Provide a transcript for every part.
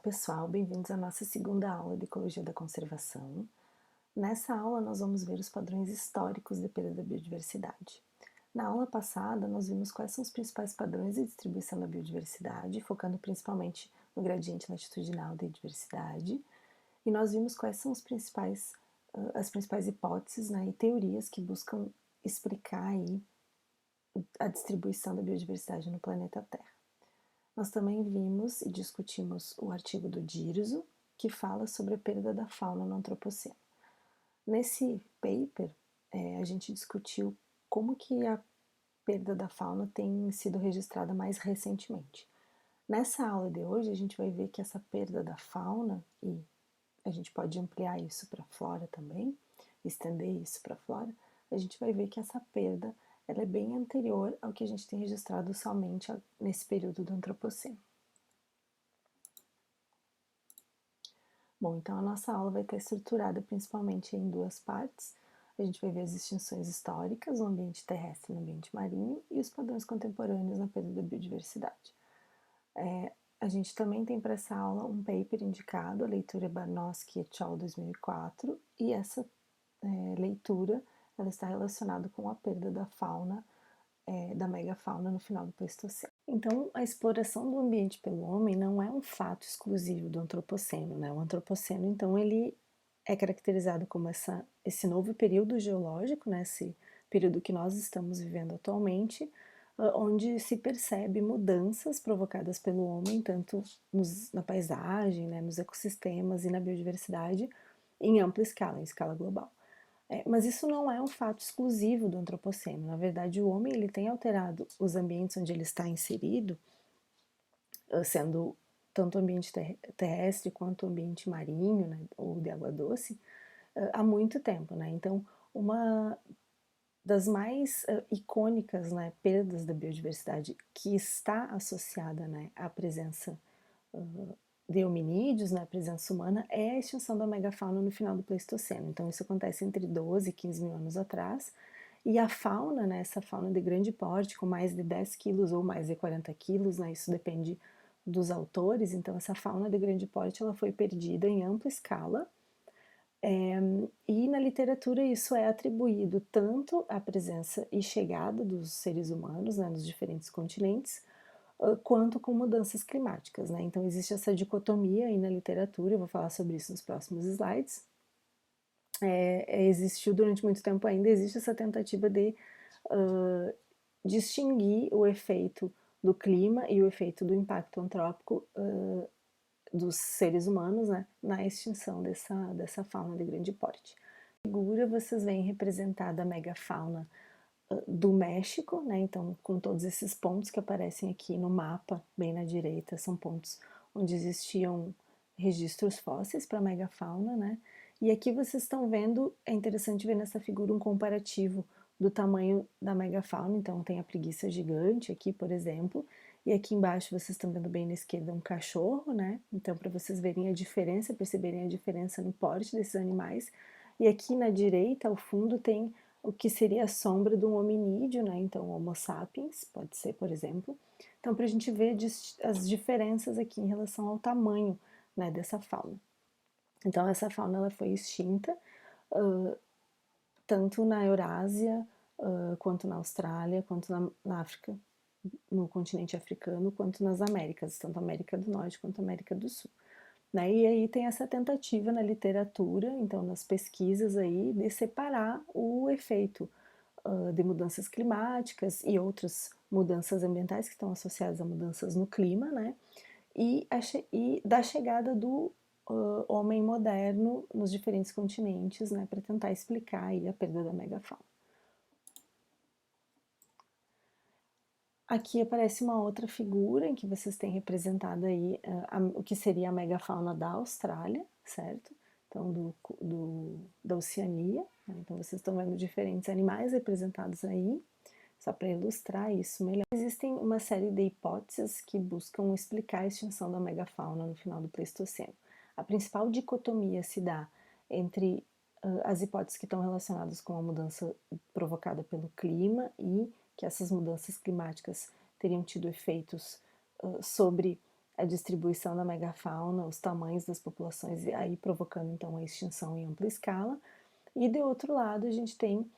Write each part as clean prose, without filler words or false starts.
pessoal, bem-vindos à nossa segunda aula de Ecologia da Conservação. Nessa aula nós vamos ver os padrões históricos de perda da biodiversidade. Na aula passada nós vimos quais são os principais padrões de distribuição da biodiversidade, focando principalmente no gradiente latitudinal da diversidade, e nós vimos quais são as principais hipóteses, né, e teorias que buscam explicar aí a distribuição da biodiversidade no planeta Terra. Nós também vimos e discutimos o artigo do Dirzo, que fala sobre a perda da fauna no antropoceno. Nesse paper, a gente discutiu como que a perda da fauna tem sido registrada mais recentemente. Nessa aula de hoje, a gente vai ver que essa perda da fauna, e a gente pode ampliar isso para a flora também, estender isso para a flora, a gente vai ver que essa perda ela é bem anterior ao que a gente tem registrado somente nesse período do antropoceno. Bom, então a nossa aula vai estar estruturada principalmente em duas partes. A gente vai ver as extinções históricas no ambiente terrestre e no ambiente marinho e os padrões contemporâneos na perda da biodiversidade. A gente também tem para essa aula um paper indicado, a leitura Barnowski et al. 2004, e essa leitura ela está relacionada com a perda da fauna, da megafauna no final do Pleistoceno. Então, a exploração do ambiente pelo homem não é um fato exclusivo do antropoceno, né? O antropoceno, então, ele é caracterizado como esse novo período geológico, né? Esse período que nós estamos vivendo atualmente, onde se percebe mudanças provocadas pelo homem, tanto na paisagem, né? Nos ecossistemas e na biodiversidade, em ampla escala, em escala global. Mas isso não é um fato exclusivo do antropoceno. Na verdade, o homem ele tem alterado os ambientes onde ele está inserido, sendo tanto o ambiente terrestre quanto o ambiente marinho, né, ou de água doce, há muito tempo, né? Então, uma das mais icônicas, né, perdas da biodiversidade que está associada, né, à presença de hominídeos, né, a presença humana, é a extinção da megafauna no final do Pleistoceno. Então, isso acontece entre 12 e 15 mil anos atrás. E a fauna, né, essa fauna de grande porte, com mais de 10 quilos ou mais de 40 quilos, né, isso depende dos autores. Então, essa fauna de grande porte ela foi perdida em ampla escala. E na literatura isso é atribuído tanto à presença e chegada dos seres humanos, né, nos diferentes continentes, quanto com mudanças climáticas, né? Então existe essa dicotomia aí na literatura, eu vou falar sobre isso nos próximos slides. Existiu durante muito tempo ainda, existe essa tentativa de distinguir o efeito do clima e o efeito do impacto antrópico dos seres humanos, né, na extinção dessa fauna de grande porte. Na figura vocês veem representada a megafauna do México, né? Então, com todos esses pontos que aparecem aqui no mapa, bem na direita, são pontos onde existiam registros fósseis para a megafauna, né? E aqui vocês estão vendo, é interessante ver nessa figura um comparativo do tamanho da megafauna. Então, tem a preguiça gigante aqui, por exemplo, e aqui embaixo vocês estão vendo bem na esquerda um cachorro, né? Então, para vocês verem a diferença, perceberem a diferença no porte desses animais. E aqui na direita, ao fundo, tem o que seria a sombra de um hominídeo, né? Então, Homo sapiens, pode ser, por exemplo. Então, para a gente ver as diferenças aqui em relação ao tamanho, né, dessa fauna. Então, essa fauna ela foi extinta tanto na Eurásia, quanto na Austrália, quanto na África, no continente africano, quanto nas Américas, tanto América do Norte quanto América do Sul. Né? E aí tem essa tentativa na literatura, então nas pesquisas aí, de separar o efeito de mudanças climáticas e outras mudanças ambientais que estão associadas a mudanças no clima, né? E da chegada do homem moderno nos diferentes continentes, né? Para tentar explicar aí a perda da megafauna. Aqui aparece uma outra figura em que vocês têm representado aí o que seria a megafauna da Austrália, certo? Então, da Oceania. Né? Então, vocês estão vendo diferentes animais representados aí, só para ilustrar isso melhor. Existem uma série de hipóteses que buscam explicar a extinção da megafauna no final do Pleistoceno. A principal dicotomia se dá entre as hipóteses que estão relacionadas com a mudança provocada pelo clima e que essas mudanças climáticas teriam tido efeitos sobre a distribuição da megafauna, os tamanhos das populações, e aí provocando então a extinção em ampla escala. E de outro lado, a gente tem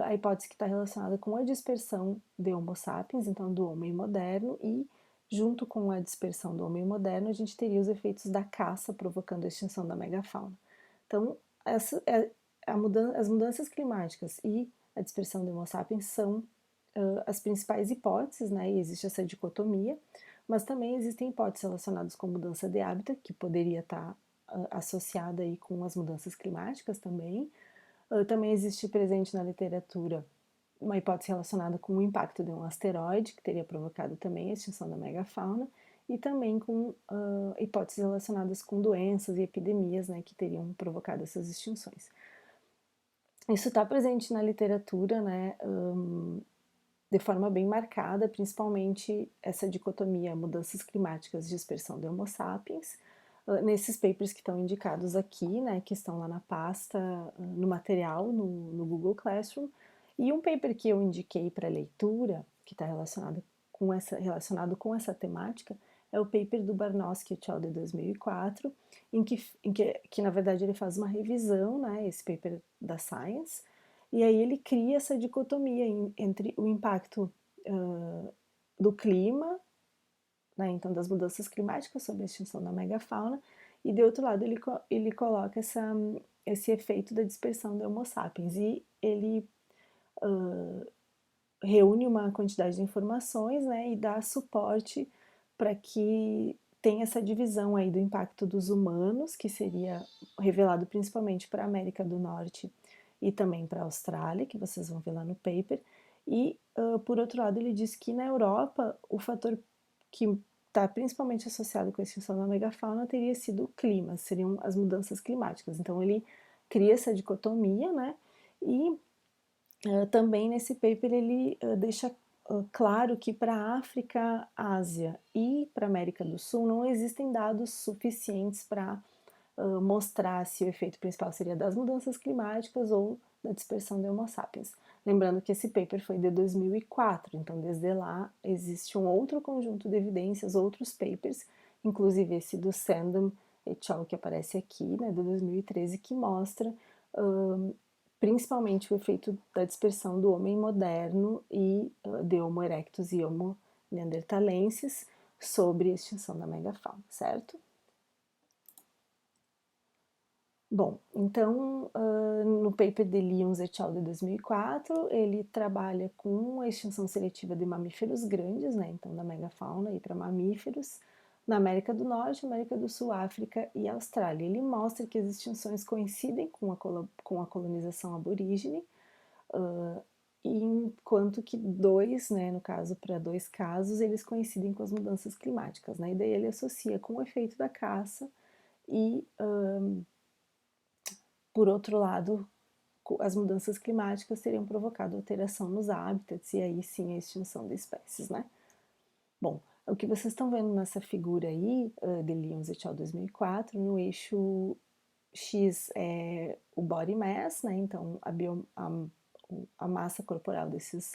a hipótese que está relacionada com a dispersão de Homo sapiens, então do homem moderno, e junto com a dispersão do homem moderno, a gente teria os efeitos da caça provocando a extinção da megafauna. Então, as mudanças climáticas e a dispersão do Homo sapiens são as principais hipóteses, né? E existe essa dicotomia, mas também existem hipóteses relacionadas com mudança de hábitat, que poderia estar associada aí com as mudanças climáticas também. Também existe presente na literatura uma hipótese relacionada com o impacto de um asteroide, que teria provocado também a extinção da megafauna, e também com hipóteses relacionadas com doenças e epidemias, né, que teriam provocado essas extinções. Isso está presente na literatura, né, de forma bem marcada, principalmente essa dicotomia mudanças climáticas e dispersão de Homo sapiens, nesses papers que estão indicados aqui, né, que estão lá na pasta, no material, no Google Classroom, e um paper que eu indiquei para leitura, que está relacionado com essa temática, é o paper do Barnowski et al. De 2004, que na verdade ele faz uma revisão, né, esse paper da Science, e aí ele cria essa dicotomia entre o impacto do clima, né, então das mudanças climáticas sobre a extinção da megafauna, e de outro lado ele coloca esse efeito da dispersão do Homo sapiens, e ele reúne uma quantidade de informações, né, e dá suporte para que tenha essa divisão aí do impacto dos humanos, que seria revelado principalmente para a América do Norte e também para a Austrália, que vocês vão ver lá no paper. E, por outro lado, ele diz que na Europa o fator que está principalmente associado com a extinção da megafauna teria sido o clima, seriam as mudanças climáticas. Então ele cria essa dicotomia, né? E também nesse paper ele deixa claro que para a África, Ásia e para a América do Sul não existem dados suficientes para mostrar se o efeito principal seria das mudanças climáticas ou da dispersão de Homo sapiens. Lembrando que esse paper foi de 2004, então desde lá existe um outro conjunto de evidências, outros papers, inclusive esse do Sandham et al. Que aparece aqui, né, de 2013, que mostra principalmente o efeito da dispersão do homem moderno e de Homo erectus e Homo neanderthalensis sobre a extinção da megafauna, certo? Bom, então, no paper de Lyons et al. De 2004, ele trabalha com a extinção seletiva de mamíferos grandes, né, então da megafauna e para mamíferos, na América do Norte, América do Sul, África e Austrália. Ele mostra que as extinções coincidem com a colonização aborígene, enquanto que né, no caso, para dois casos, eles coincidem com as mudanças climáticas, né, e daí ele associa com o efeito da caça e por outro lado, as mudanças climáticas teriam provocado alteração nos hábitats e aí sim a extinção de espécies, né? Bom, o que vocês estão vendo nessa figura aí, de Lyons et al. 2004, no eixo X é o body mass, né? Então a massa corporal desses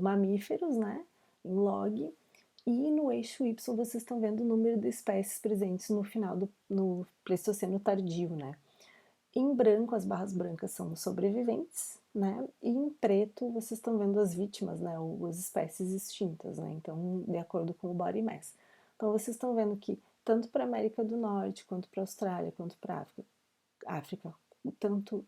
mamíferos, né? Em log. E no eixo Y vocês estão vendo o número de espécies presentes no Pleistoceno tardio, né? Em branco, as barras brancas são os sobreviventes, né? E em preto, vocês estão vendo as vítimas, né? Ou as espécies extintas, né? Então, de acordo com o body mass. Então, vocês estão vendo que tanto para a América do Norte, quanto para a Austrália, quanto para a África, tanto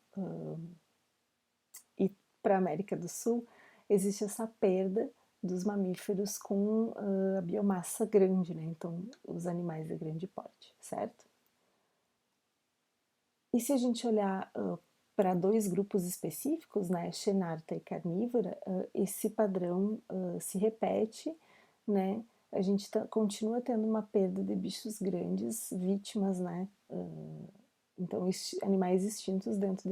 e para a América do Sul, existe essa perda dos mamíferos com a biomassa grande, né? Então, os animais de grande porte, certo? E se a gente olhar para dois grupos específicos, né, xenarta e carnívora, esse padrão se repete, né? A gente continua tendo uma perda de bichos grandes, vítimas, né? Então, animais extintos dentro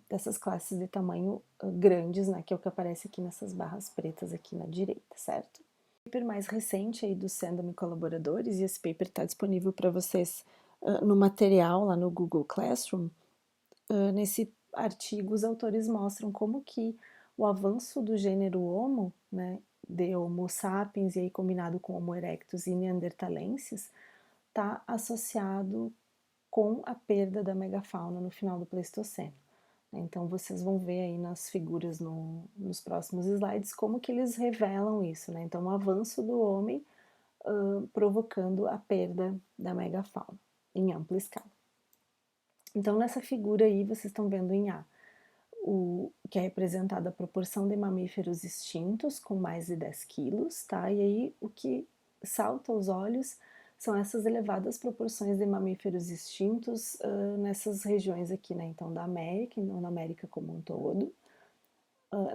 dessas classes de tamanho grandes, né? Que é o que aparece aqui nessas barras pretas aqui na direita, certo? O paper mais recente aí do Sandham e colaboradores, e esse paper está disponível para vocês no material lá no Google Classroom. Nesse artigo, os autores mostram como que o avanço do gênero Homo, né, de Homo sapiens, e aí combinado com Homo erectus e neandertalenses, está associado com a perda da megafauna no final do Pleistoceno. Então vocês vão ver aí nas figuras nos próximos slides como que eles revelam isso, né? Então o avanço do homem provocando a perda da megafauna em ampla escala. Então nessa figura aí vocês estão vendo em A o que é representada a proporção de mamíferos extintos com mais de 10 quilos, tá? E aí o que salta aos olhos são essas elevadas proporções de mamíferos extintos nessas regiões aqui, né? Então da América, então na América como um todo,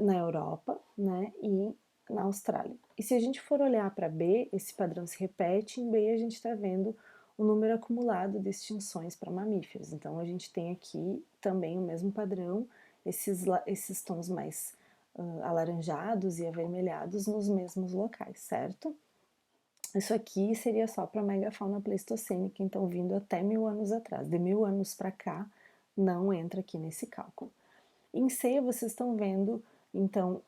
na Europa, né? E na Austrália. E se a gente for olhar para B, esse padrão se repete, em B a gente está vendo o número acumulado de extinções para mamíferos. Então a gente tem aqui também o mesmo padrão, esses tons mais alaranjados e avermelhados nos mesmos locais, certo? Isso aqui seria só para a megafauna pleistocênica, então vindo até 1000 anos atrás. De 1000 anos para cá, não entra aqui nesse cálculo. Em C, vocês estão vendo, então,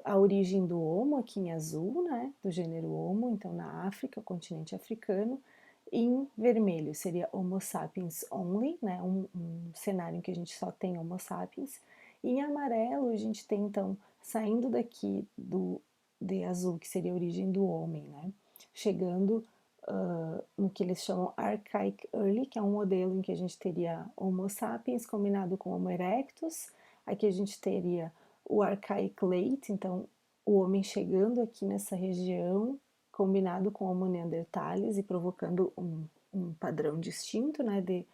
a origem do Homo aqui em azul, né, do gênero Homo, então na África, continente africano. Em vermelho seria Homo sapiens only, né, um cenário em que a gente só tem Homo sapiens. E em amarelo a gente tem, então, saindo daqui de azul, que seria a origem do homem, né, chegando no que eles chamam Archaic Early, que é um modelo em que a gente teria Homo sapiens combinado com Homo erectus. Aqui a gente teria o Archaic Late, então o homem chegando aqui nessa região, combinado com Homo neanderthalis e provocando um padrão distinto, né, de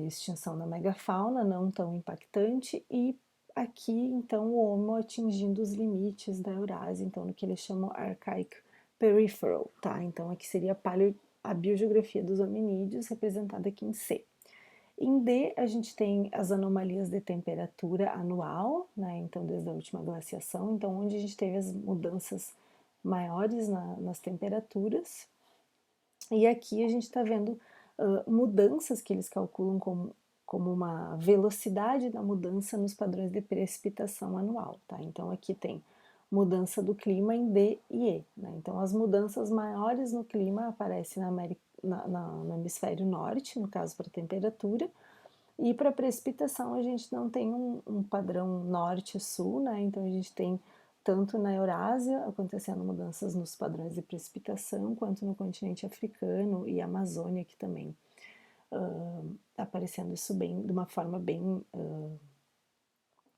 extinção da megafauna, não tão impactante, e aqui então o Homo atingindo os limites da Eurásia, então no que eles chamam Archaic Peripheral, tá? Então aqui seria a biogeografia dos hominídeos, representada aqui em C. Em D, a gente tem as anomalias de temperatura anual, né? Então, desde a última glaciação, então, onde a gente teve as mudanças maiores nas temperaturas. E aqui a gente está vendo mudanças que eles calculam como uma velocidade da mudança nos padrões de precipitação anual, tá? Então, aqui tem mudança do clima em D e E, né? Então, as mudanças maiores no clima aparecem no hemisfério norte, no caso para temperatura, e para precipitação a gente não tem um padrão norte-sul, né? Então a gente tem tanto na Eurásia acontecendo mudanças nos padrões de precipitação, quanto no continente africano e Amazônia aqui também, aparecendo isso bem, de uma forma bem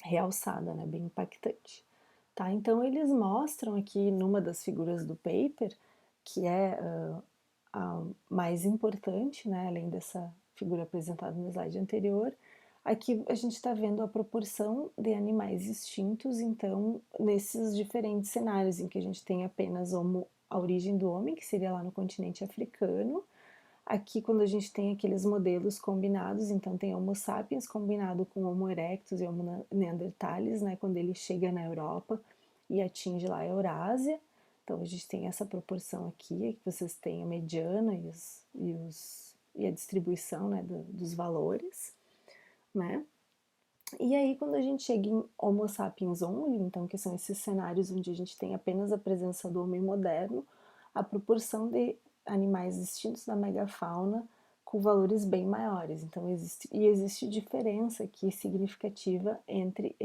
realçada, né? Bem impactante. Tá? Então eles mostram aqui numa das figuras do paper, que é a mais importante, né, além dessa figura apresentada no slide anterior, aqui a gente está vendo a proporção de animais extintos, então, nesses diferentes cenários em que a gente tem apenas a origem do homem, que seria lá no continente africano. Aqui, quando a gente tem aqueles modelos combinados, então tem Homo sapiens combinado com Homo erectus e Homo neanderthalis, né, quando ele chega na Europa e atinge lá a Eurásia. Então a gente tem essa proporção aqui, que vocês têm a mediana e a distribuição, né, dos valores, né? E aí quando a gente chega em Homo sapiens only, então que são esses cenários onde a gente tem apenas a presença do homem moderno, a proporção de animais extintos da megafauna com valores bem maiores. Então existe diferença aqui significativa entre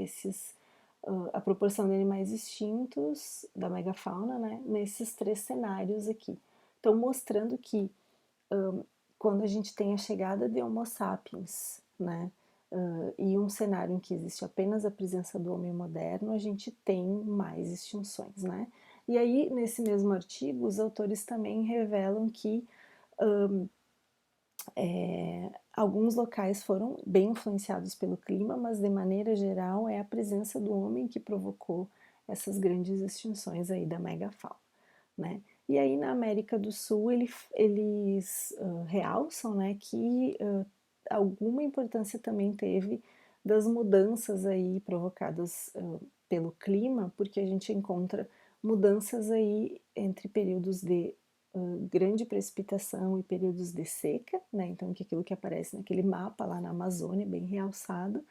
a proporção de animais extintos da megafauna, né, nesses três cenários aqui. Então mostrando que quando a gente tem a chegada de Homo sapiens, né, e um cenário em que existe apenas a presença do homem moderno, a gente tem mais extinções, né? E aí, nesse mesmo artigo, os autores também revelam que alguns locais foram bem influenciados pelo clima, mas de maneira geral é a presença do homem que provocou essas grandes extinções aí da megafauna, né? E aí na América do Sul eles realçam, né, que alguma importância também teve das mudanças aí provocadas pelo clima, porque a gente encontra mudanças aí entre períodos de grande precipitação e períodos de seca, né? Então, que aquilo que aparece naquele mapa lá na Amazônia, bem realçado.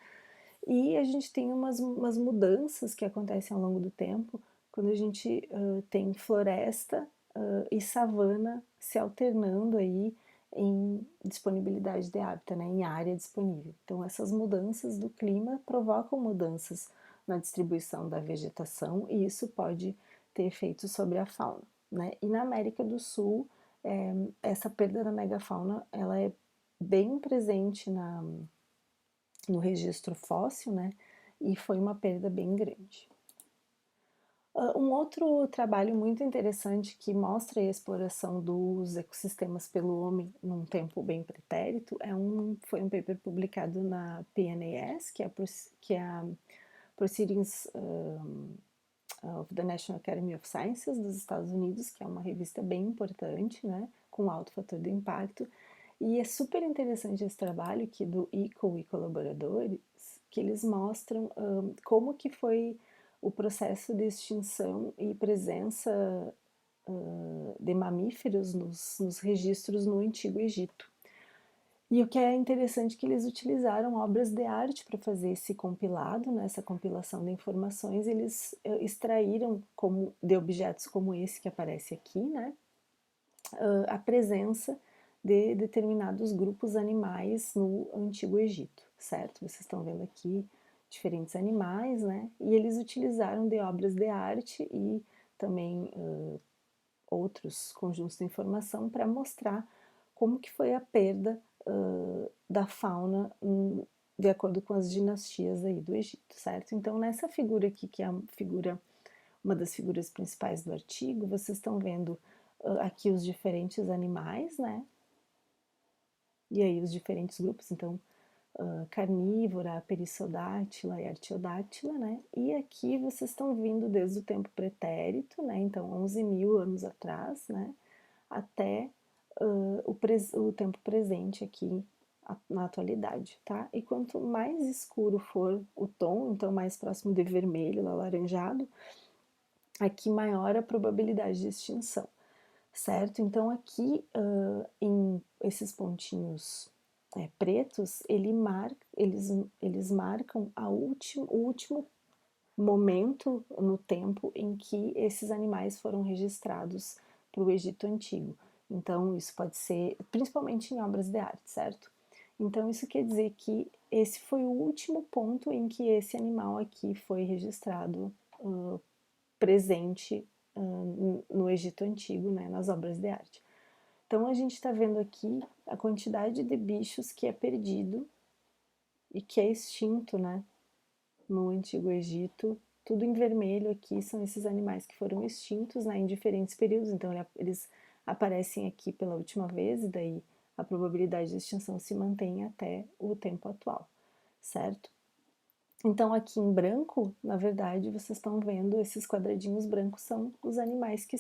E a gente tem umas mudanças que acontecem ao longo do tempo, quando a gente tem floresta e savana se alternando aí em disponibilidade de hábitat, né, em área disponível. Então, essas mudanças do clima provocam mudanças na distribuição da vegetação e isso pode ter efeitos sobre a fauna, né? E na América do Sul, essa perda da megafauna, ela é bem presente no registro fóssil, né? E foi uma perda bem grande. Um outro trabalho muito interessante que mostra a exploração dos ecossistemas pelo homem num tempo bem pretérito foi um paper publicado na PNAS, que é a Proceedings of the National Academy of Sciences dos Estados Unidos, que é uma revista bem importante, né, com alto fator de impacto. E é super interessante esse trabalho aqui do ICO e colaboradores, que eles mostram como que foi o processo de extinção e presença de mamíferos nos registros no Antigo Egito. E o que é interessante é que eles utilizaram obras de arte para fazer esse compilado, né, essa compilação de informações. Eles extraíram de objetos como esse que aparece aqui, né, a presença de determinados grupos animais no Antigo Egito, certo? Vocês estão vendo aqui diferentes animais, né? E eles utilizaram de obras de arte e também outros conjuntos de informação para mostrar como que foi a perda da fauna de acordo com as dinastias aí do Egito, certo? Então, nessa figura aqui, que é uma das figuras principais do artigo, vocês estão vendo aqui os diferentes animais, né? E aí os diferentes grupos, então, carnívora, perissodátila e artiodátila, né? E aqui vocês estão vindo desde o tempo pretérito, né? Então, 11 mil anos atrás, né? Até o tempo presente aqui na atualidade, tá? E quanto mais escuro for o tom, então mais próximo de vermelho, alaranjado, aqui maior a probabilidade de extinção, certo? Então aqui em esses pontinhos pretos, eles marcam o último momento no tempo em que esses animais foram registrados para o Egito Antigo. Então, isso pode ser principalmente em obras de arte, certo? Então, isso quer dizer que esse foi o último ponto em que esse animal aqui foi registrado presente no Egito Antigo, né, nas obras de arte. Então, a gente está vendo aqui a quantidade de bichos que é perdido e que é extinto, né, no Antigo Egito. Tudo em vermelho aqui são esses animais que foram extintos, né, em diferentes períodos. Então, eles aparecem aqui pela última vez e daí a probabilidade de extinção se mantém até o tempo atual, certo? Então, aqui em branco, na verdade, vocês estão vendo esses quadradinhos brancos são os animais que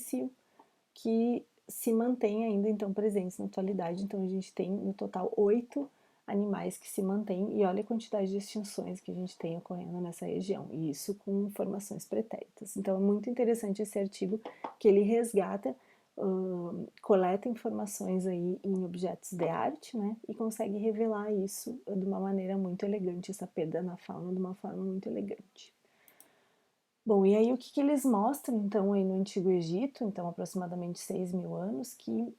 se mantêm ainda então presentes na atualidade. Então, a gente tem no total 8 animais que se mantêm, e olha a quantidade de extinções que a gente tem ocorrendo nessa região, e isso com informações pretéritas. Então, é muito interessante esse artigo, que ele resgata, coleta informações aí em objetos de arte, né, e consegue revelar isso de uma maneira muito elegante, essa perda na fauna de uma forma muito elegante. Bom, e aí o que eles mostram, então, aí no Antigo Egito, então aproximadamente 6 mil anos, que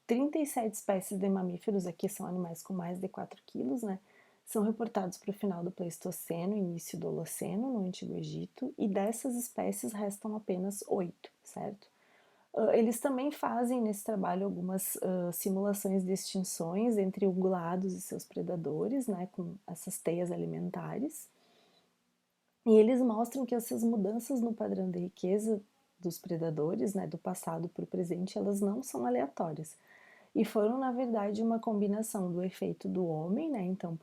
37 espécies de mamíferos, aqui são animais com mais de 4 quilos, né, são reportados para o final do Pleistoceno, início do Holoceno, no Antigo Egito, e dessas espécies restam apenas 8, certo? Eles também fazem nesse trabalho algumas simulações de extinções entre ungulados e seus predadores, né, com essas teias alimentares. E eles mostram que essas mudanças no padrão de riqueza dos predadores, né, do passado para o presente, elas não são aleatórias. E foram, na verdade, uma combinação do efeito do homem, né, então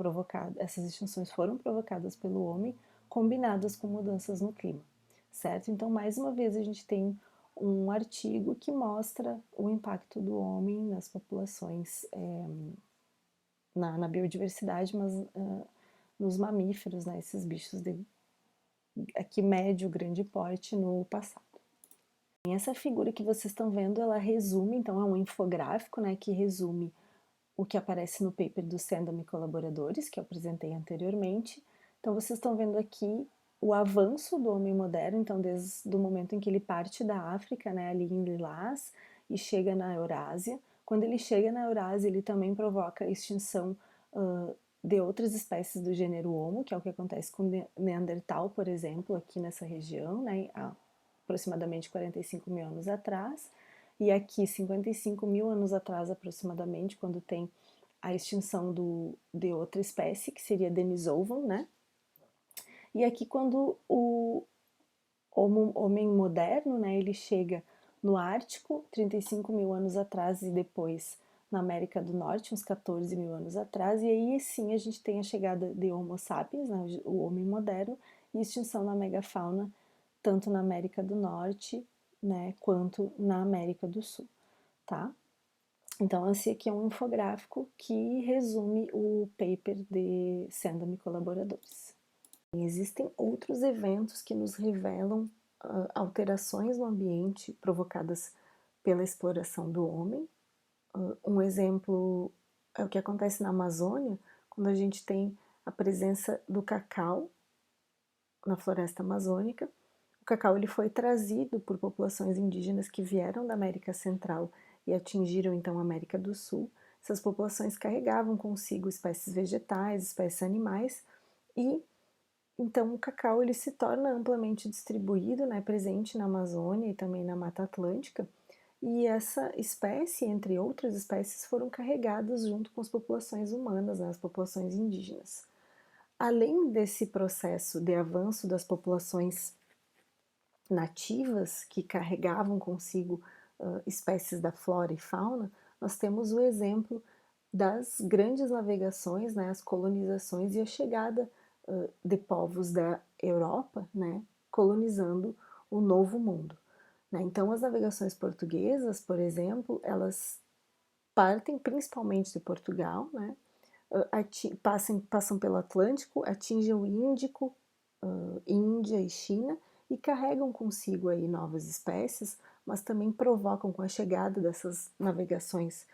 essas extinções foram provocadas pelo homem, combinadas com mudanças no clima, certo? Então, mais uma vez, a gente tem um artigo que mostra o impacto do homem nas populações, na biodiversidade, mas nos mamíferos, né, esses bichos de aqui médio, grande porte no passado. E essa figura que vocês estão vendo, ela resume, então é um infográfico, né, que resume o que aparece no paper do Sandham e colaboradores, que eu apresentei anteriormente. Então vocês estão vendo aqui o avanço do homem moderno, então desde o momento em que ele parte da África, né, ali em Lilás, e chega na Eurásia. Quando ele chega na Eurásia, ele também provoca a extinção de outras espécies do gênero Homo, que é o que acontece com Neandertal, por exemplo, aqui nessa região, né, há aproximadamente 45 mil anos atrás. E aqui, 55 mil anos atrás, aproximadamente, quando tem a extinção de outra espécie, que seria Denisovan, né? E aqui, quando o homem moderno, né, ele chega no Ártico, 35 mil anos atrás, e depois na América do Norte, uns 14 mil anos atrás, e aí sim a gente tem a chegada de Homo sapiens, né, o homem moderno, e extinção da megafauna, tanto na América do Norte, né, quanto na América do Sul, tá? Então, esse aqui é um infográfico que resume o paper de Sendam e colaboradores. Existem outros eventos que nos revelam alterações no ambiente provocadas pela exploração do homem. Um exemplo é o que acontece na Amazônia, quando a gente tem a presença do cacau na floresta amazônica. O cacau ele foi trazido por populações indígenas que vieram da América Central e atingiram então a América do Sul. Essas populações carregavam consigo espécies vegetais, espécies animais, e então o cacau ele se torna amplamente distribuído, né, presente na Amazônia e também na Mata Atlântica. E essa espécie, entre outras espécies, foram carregadas junto com as populações humanas, né, as populações indígenas. Além desse processo de avanço das populações nativas que carregavam consigo espécies da flora e fauna, nós temos o exemplo das grandes navegações, né, as colonizações e a chegada de povos da Europa, né, colonizando o Novo Mundo. Né? Então, as navegações portuguesas, por exemplo, elas partem principalmente de Portugal, né, passam pelo Atlântico, atingem o Índico, Índia e China, e carregam consigo aí novas espécies, mas também provocam com a chegada dessas navegações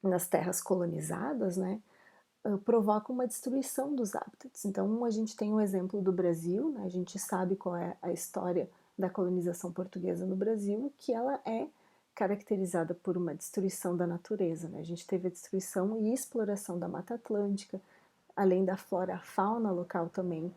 nas terras colonizadas, né, provoca uma destruição dos hábitats. Então, a gente tem o exemplo do Brasil, né, a gente sabe qual é a história da colonização portuguesa no Brasil, que ela é caracterizada por uma destruição da natureza. Né? A gente teve a destruição e exploração da Mata Atlântica, além da flora, a fauna local também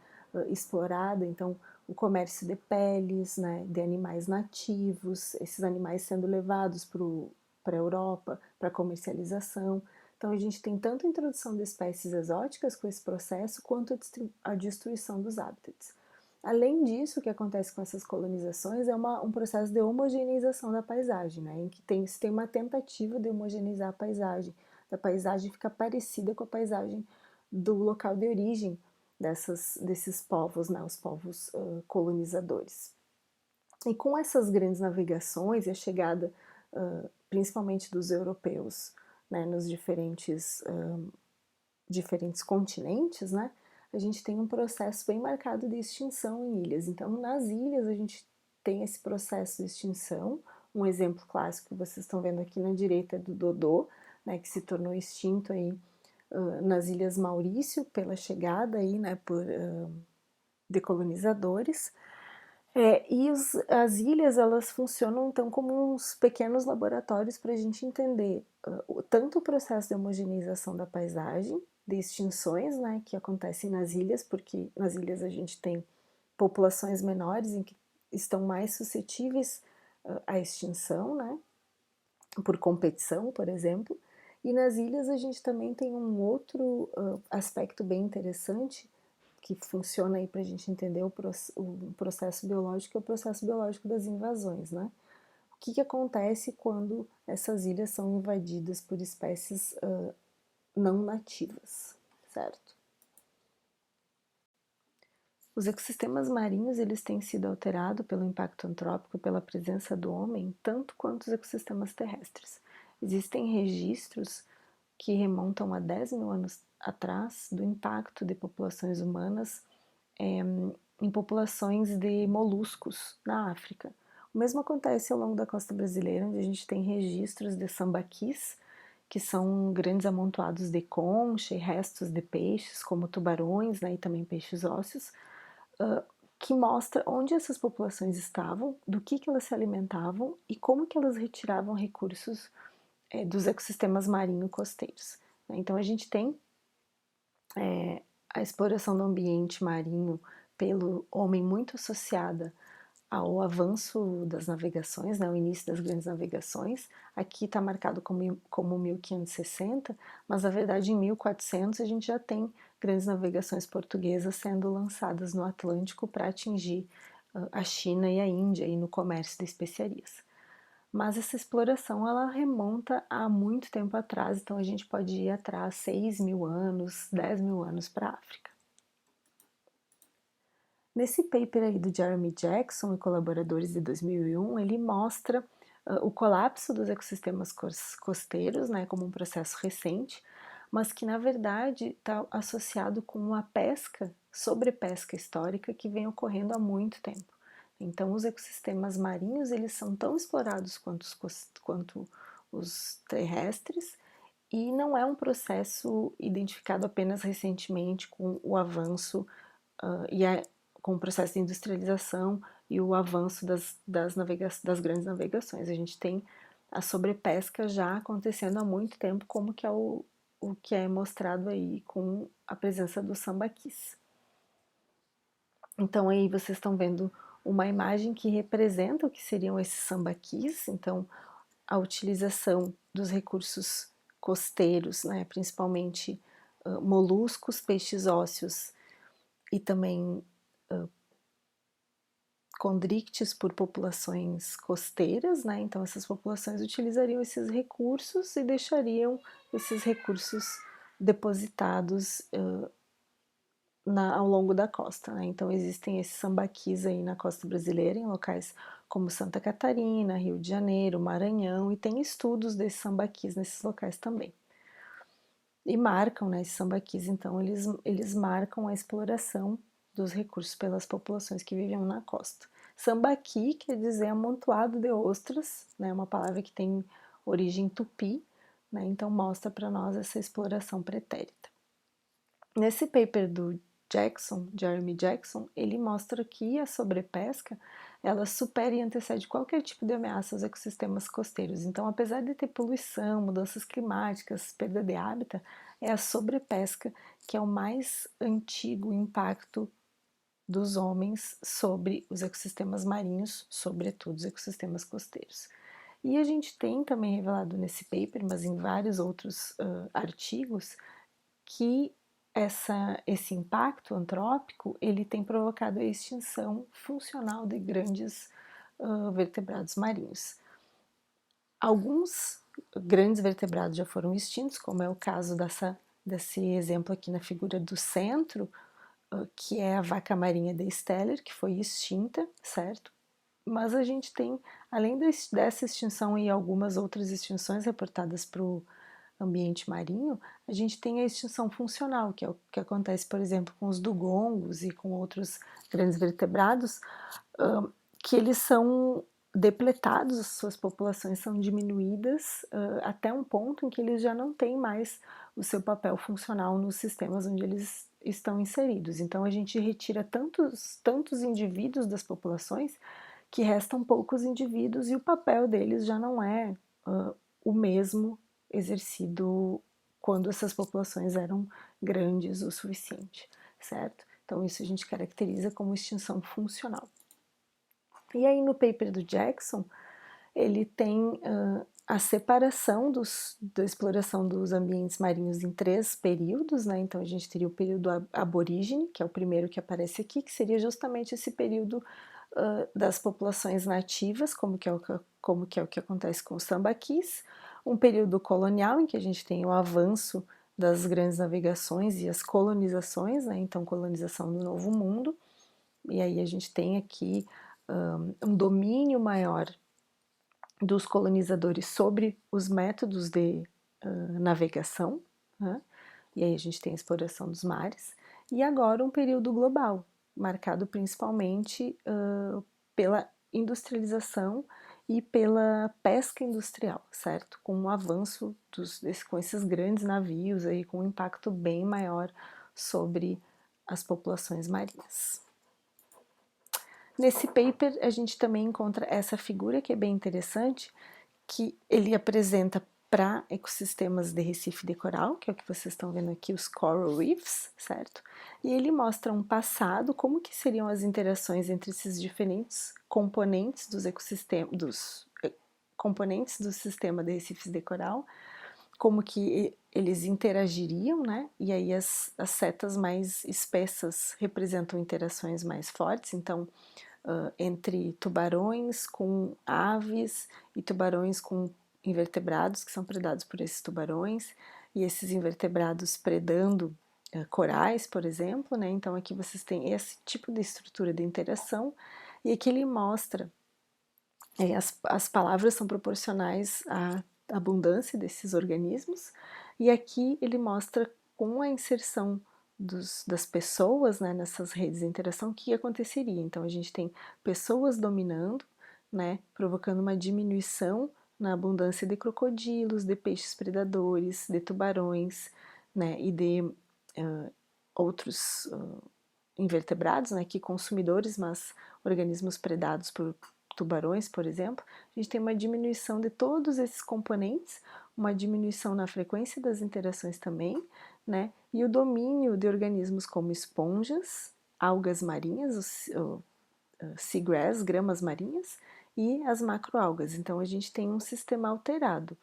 explorada, então o comércio de peles, né, de animais nativos, esses animais sendo levados para a Europa para comercialização. Então a gente tem tanto a introdução de espécies exóticas com esse processo, quanto a destruição dos hábitats. Além disso, o que acontece com essas colonizações é um processo de homogeneização da paisagem, né, em que se tem uma tentativa de homogeneizar a paisagem, da paisagem ficar parecida com a paisagem do local de origem desses povos, né, os povos colonizadores. E com essas grandes navegações e a chegada principalmente dos europeus, né, nos diferentes continentes, né, a gente tem um processo bem marcado de extinção em ilhas. Então, nas ilhas a gente tem esse processo de extinção. Um exemplo clássico que vocês estão vendo aqui na direita é do dodô, né, que se tornou extinto aí nas Ilhas Maurício pela chegada aí, né, por decolonizadores. As ilhas elas funcionam então como uns pequenos laboratórios para a gente entender tanto o processo de homogeneização da paisagem, de extinções, né, que acontecem nas ilhas, porque nas ilhas a gente tem populações menores em que estão mais suscetíveis à extinção, né, por competição, por exemplo. E nas ilhas a gente também tem um outro aspecto bem interessante que funciona aí para a gente entender o processo biológico, é o processo biológico das invasões, né? O que acontece quando essas ilhas são invadidas por espécies não nativas, certo? Os ecossistemas marinhos eles têm sido alterados pelo impacto antrópico, pela presença do homem, tanto quanto os ecossistemas terrestres. Existem registros que remontam a 10 mil anos atrás do impacto de populações humanas em populações de moluscos na África. O mesmo acontece ao longo da costa brasileira, onde a gente tem registros de sambaquis, que são grandes amontoados de concha e restos de peixes, como tubarões, né, e também peixes ósseos, que mostra onde essas populações estavam, do que elas se alimentavam e como que elas retiravam recursos dos ecossistemas marinho-costeiros. Então a gente tem a exploração do ambiente marinho pelo homem muito associada ao avanço das navegações, né, o início das grandes navegações. Aqui está marcado como 1560, mas na verdade em 1400 a gente já tem grandes navegações portuguesas sendo lançadas no Atlântico para atingir a China e a Índia e no comércio de especiarias. Mas essa exploração ela remonta a muito tempo atrás, então a gente pode ir atrás 6.000 anos, 10.000 anos para a África. Nesse paper aí do Jeremy Jackson e colaboradores de 2001, ele mostra o colapso dos ecossistemas costeiros, né, como um processo recente, mas que na verdade está associado com uma pesca, sobrepesca histórica que vem ocorrendo há muito tempo. Então, os ecossistemas marinhos eles são tão explorados quanto os terrestres e não é um processo identificado apenas recentemente com o avanço com o processo de industrialização e o avanço das grandes navegações. A gente tem a sobrepesca já acontecendo há muito tempo, como que é o que é mostrado aí com a presença dos sambaquis. Então aí vocês estão vendo uma imagem que representa o que seriam esses sambaquis, então a utilização dos recursos costeiros, né, principalmente moluscos, peixes ósseos e também condrictes por populações costeiras, né? Então essas populações utilizariam esses recursos e deixariam esses recursos depositados ao longo da costa, né? Então existem esses sambaquis aí na costa brasileira, em locais como Santa Catarina, Rio de Janeiro, Maranhão, e tem estudos desses sambaquis nesses locais também. E marcam, né, esses sambaquis, então eles marcam a exploração dos recursos pelas populações que viviam na costa. Sambaqui quer dizer amontoado de ostras, né, uma palavra que tem origem tupi, né, então mostra para nós essa exploração pretérita. Nesse paper do Jeremy Jackson, ele mostra que a sobrepesca ela supera e antecede qualquer tipo de ameaça aos ecossistemas costeiros. Então, apesar de ter poluição, mudanças climáticas, perda de hábitat, é a sobrepesca que é o mais antigo impacto dos homens sobre os ecossistemas marinhos, sobretudo os ecossistemas costeiros. E a gente tem também revelado nesse paper, mas em vários outros artigos, que esse impacto antrópico ele tem provocado a extinção funcional de grandes vertebrados marinhos. Alguns grandes vertebrados já foram extintos, como é o caso desse exemplo aqui na figura do centro, que é a vaca marinha de Steller, que foi extinta, certo? Mas a gente tem, além dessa extinção e algumas outras extinções reportadas para o ambiente marinho, a gente tem a extinção funcional, que é o que acontece, por exemplo, com os dugongos e com outros grandes vertebrados, que eles são depletados, as suas populações são diminuídas até um ponto em que eles já não têm mais o seu papel funcional nos sistemas onde eles estão inseridos. Então a gente retira tantos indivíduos das populações que restam poucos indivíduos e o papel deles já não é o mesmo exercido quando essas populações eram grandes o suficiente, certo? Então isso a gente caracteriza como extinção funcional. E aí no paper do Jackson, ele tem a separação da exploração dos ambientes marinhos em 3 períodos, né? Então a gente teria o período aborígene, que é o primeiro que aparece aqui, que seria justamente esse período das populações nativas, como que é o que acontece com os sambaquis, um período colonial, em que a gente tem o avanço das grandes navegações e as colonizações, né? Então colonização do Novo Mundo, e aí a gente tem aqui um domínio maior dos colonizadores sobre os métodos de navegação, né? E aí a gente tem a exploração dos mares, e agora um período global, marcado principalmente pela industrialização e pela pesca industrial, certo? Com um avanço com esses grandes navios aí, com um impacto bem maior sobre as populações marinhas. Nesse paper a gente também encontra essa figura que é bem interessante, que ele apresenta para ecossistemas de recife de coral, que é o que vocês estão vendo aqui, os coral reefs, certo? E ele mostra um passado, como que seriam as interações entre esses diferentes componentes dos ecossistemas, componentes do sistema de recifes de coral, como que eles interagiriam, né? E aí as setas mais espessas representam interações mais fortes, então entre tubarões com aves e tubarões com invertebrados que são predados por esses tubarões, e esses invertebrados predando corais, por exemplo, né? Então aqui vocês têm esse tipo de estrutura de interação, e aqui ele mostra as palavras são proporcionais à abundância desses organismos, e aqui ele mostra com a inserção das pessoas, né, nessas redes de interação, o que aconteceria. Então a gente tem pessoas dominando, né, provocando uma diminuição na abundância de crocodilos, de peixes predadores, de tubarões, né, e de outros invertebrados, né, que consumidores, mas organismos predados por tubarões, por exemplo. A gente tem uma diminuição de todos esses componentes, uma diminuição na frequência das interações também, né, e o domínio de organismos como esponjas, algas marinhas, o seagrass, gramas marinhas, e as macroalgas. Então a gente tem um sistema alterado,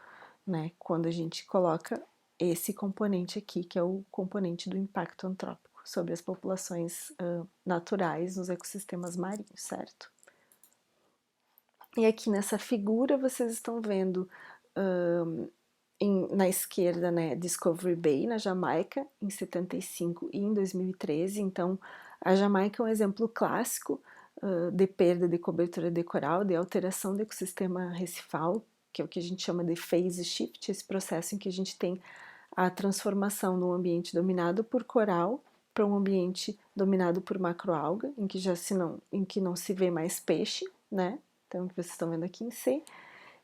né, quando a gente coloca esse componente aqui, que é o componente do impacto antrópico sobre as populações naturais nos ecossistemas marinhos, certo? E aqui nessa figura vocês estão vendo na esquerda, né, Discovery Bay, na Jamaica, em 75 e em 2013. Então, a Jamaica é um exemplo clássico de perda de cobertura de coral, de alteração do ecossistema recifal, que é o que a gente chama de phase shift, esse processo em que a gente tem a transformação de um ambiente dominado por coral para um ambiente dominado por macroalga, em que em que não se vê mais peixe, né? Então, o que vocês estão vendo aqui em C.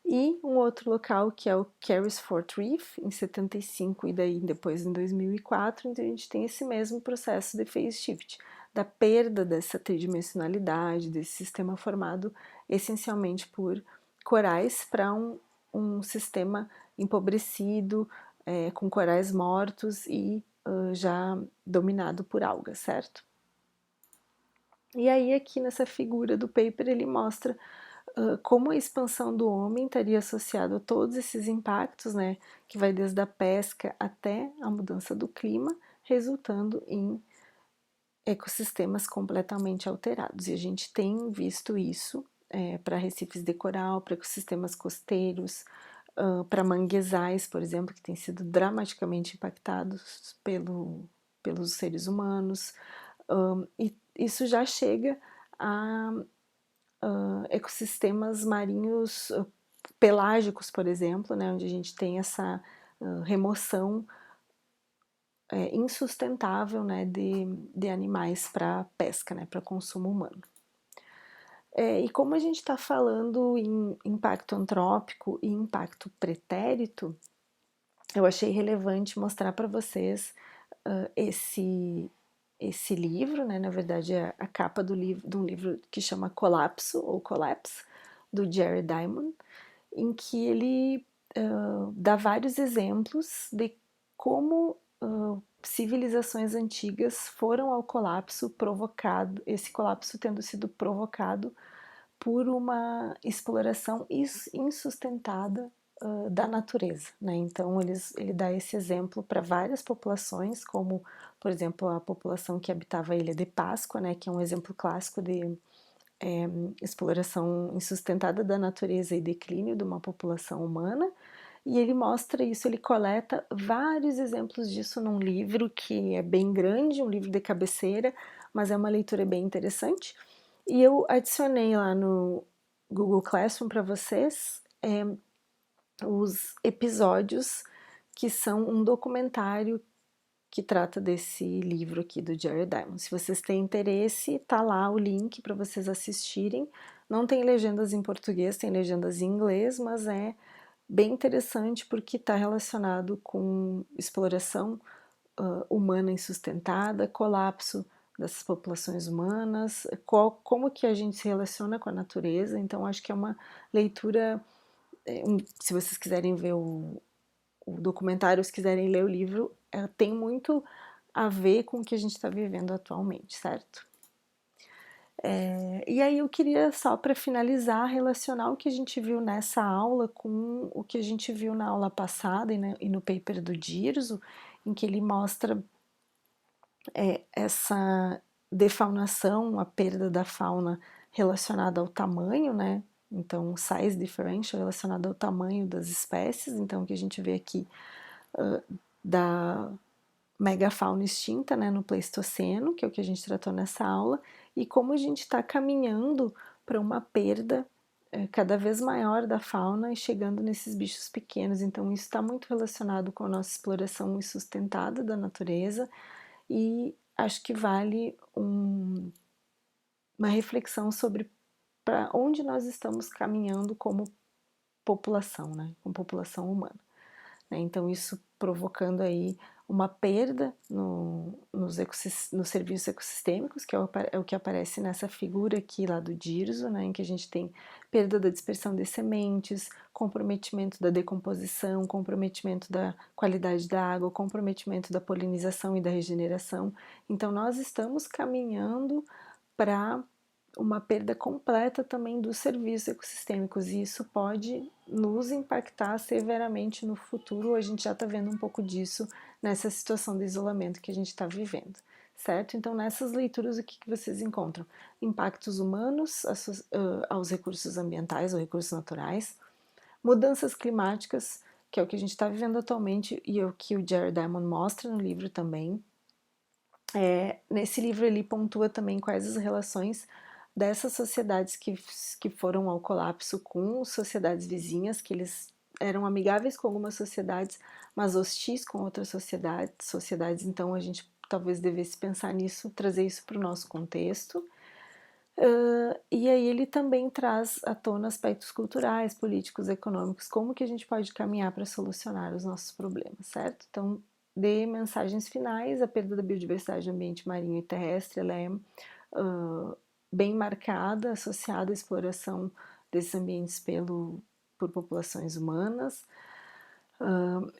E um outro local que é o Carysfort Reef, em 75, e daí depois em 2004, então a gente tem esse mesmo processo de phase shift, da perda dessa tridimensionalidade, desse sistema formado essencialmente por corais para um sistema empobrecido, com corais mortos e já dominado por algas, certo? E aí aqui nessa figura do paper ele mostra como a expansão do homem estaria associado a todos esses impactos, né, que vai desde a pesca até a mudança do clima, resultando em ecossistemas completamente alterados. E a gente tem visto isso para recifes de coral, para ecossistemas costeiros, para manguezais, por exemplo, que têm sido dramaticamente impactados pelos seres humanos. E isso já chega a ecossistemas marinhos pelágicos, por exemplo, né, onde a gente tem essa remoção insustentável, né, de animais para pesca, né, para consumo humano. E como a gente está falando em impacto antrópico e impacto pretérito, eu achei relevante mostrar para vocês esse livro, né? Na verdade, é a capa de um livro que chama Colapso ou Collapse, do Jared Diamond, em que ele dá vários exemplos de como civilizações antigas foram ao colapso provocado, esse colapso tendo sido provocado por uma exploração insustentada da natureza, né? Então ele dá esse exemplo para várias populações, como por exemplo a população que habitava a Ilha de Páscoa, né? Que é um exemplo clássico de exploração insustentada da natureza e declínio de uma população humana. E ele mostra isso, ele coleta vários exemplos disso num livro que é bem grande, um livro de cabeceira, mas é uma leitura bem interessante. E eu adicionei lá no Google Classroom para vocês os episódios que são um documentário que trata desse livro aqui do Jared Diamond. Se vocês têm interesse, tá lá o link para vocês assistirem. Não tem legendas em português, tem legendas em inglês, mas é bem interessante porque está relacionado com exploração humana insustentada, colapso dessas populações humanas, como que a gente se relaciona com a natureza. Então acho que é uma leitura, se vocês quiserem ver o documentário, se quiserem ler o livro, tem muito a ver com o que a gente está vivendo atualmente, certo? E aí eu queria só para finalizar relacionar o que a gente viu nessa aula com o que a gente viu na aula passada e no paper do Dirzo, em que ele mostra essa defaunação, a perda da fauna relacionada ao tamanho, né? Então, size differential relacionado ao tamanho das espécies. Então, o que a gente vê aqui da megafauna extinta, né, no Pleistoceno, que é o que a gente tratou nessa aula, e como a gente está caminhando para uma perda cada vez maior da fauna e chegando nesses bichos pequenos. Então, isso está muito relacionado com a nossa exploração insustentada da natureza e acho que vale uma reflexão sobre para onde nós estamos caminhando como população, né, como população humana. Né? Então, isso provocando aí uma perda nos serviços ecossistêmicos, que é o que aparece nessa figura aqui lá do Dirzo, né, em que a gente tem perda da dispersão de sementes, comprometimento da decomposição, comprometimento da qualidade da água, comprometimento da polinização e da regeneração. Então, nós estamos caminhando para uma perda completa também dos serviços ecossistêmicos e isso pode nos impactar severamente no futuro. A gente já está vendo um pouco disso nessa situação de isolamento que a gente está vivendo, certo? Então, nessas leituras, o que vocês encontram? Impactos humanos aos recursos ambientais ou recursos naturais, mudanças climáticas, que é o que a gente está vivendo atualmente e é o que o Jared Diamond mostra no livro também. Nesse livro ele pontua também quais as relações dessas sociedades que foram ao colapso com sociedades vizinhas, que eles eram amigáveis com algumas sociedades, mas hostis com outras sociedades. Então a gente talvez devesse pensar nisso, trazer isso para o nosso contexto. E aí ele também traz à tona aspectos culturais, políticos, econômicos, como que a gente pode caminhar para solucionar os nossos problemas, certo? Então, de mensagens finais, a perda da biodiversidade do ambiente marinho e terrestre, ela é bem marcada, associada à exploração desses ambientes por populações humanas,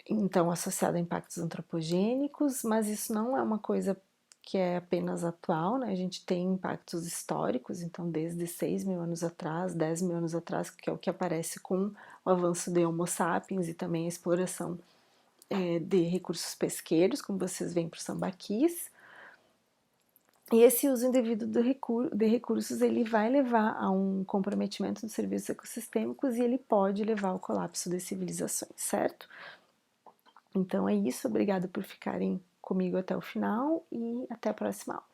então associada a impactos antropogênicos, mas isso não é uma coisa que é apenas atual, né? A gente tem impactos históricos, então desde 6 mil anos atrás, 10 mil anos atrás, que é o que aparece com o avanço de Homo sapiens e também a exploração de recursos pesqueiros, como vocês veem para os sambaquis. E esse uso indevido de recursos, ele vai levar a um comprometimento dos serviços ecossistêmicos e ele pode levar ao colapso das civilizações, certo? Então é isso, obrigada por ficarem comigo até o final e até a próxima aula.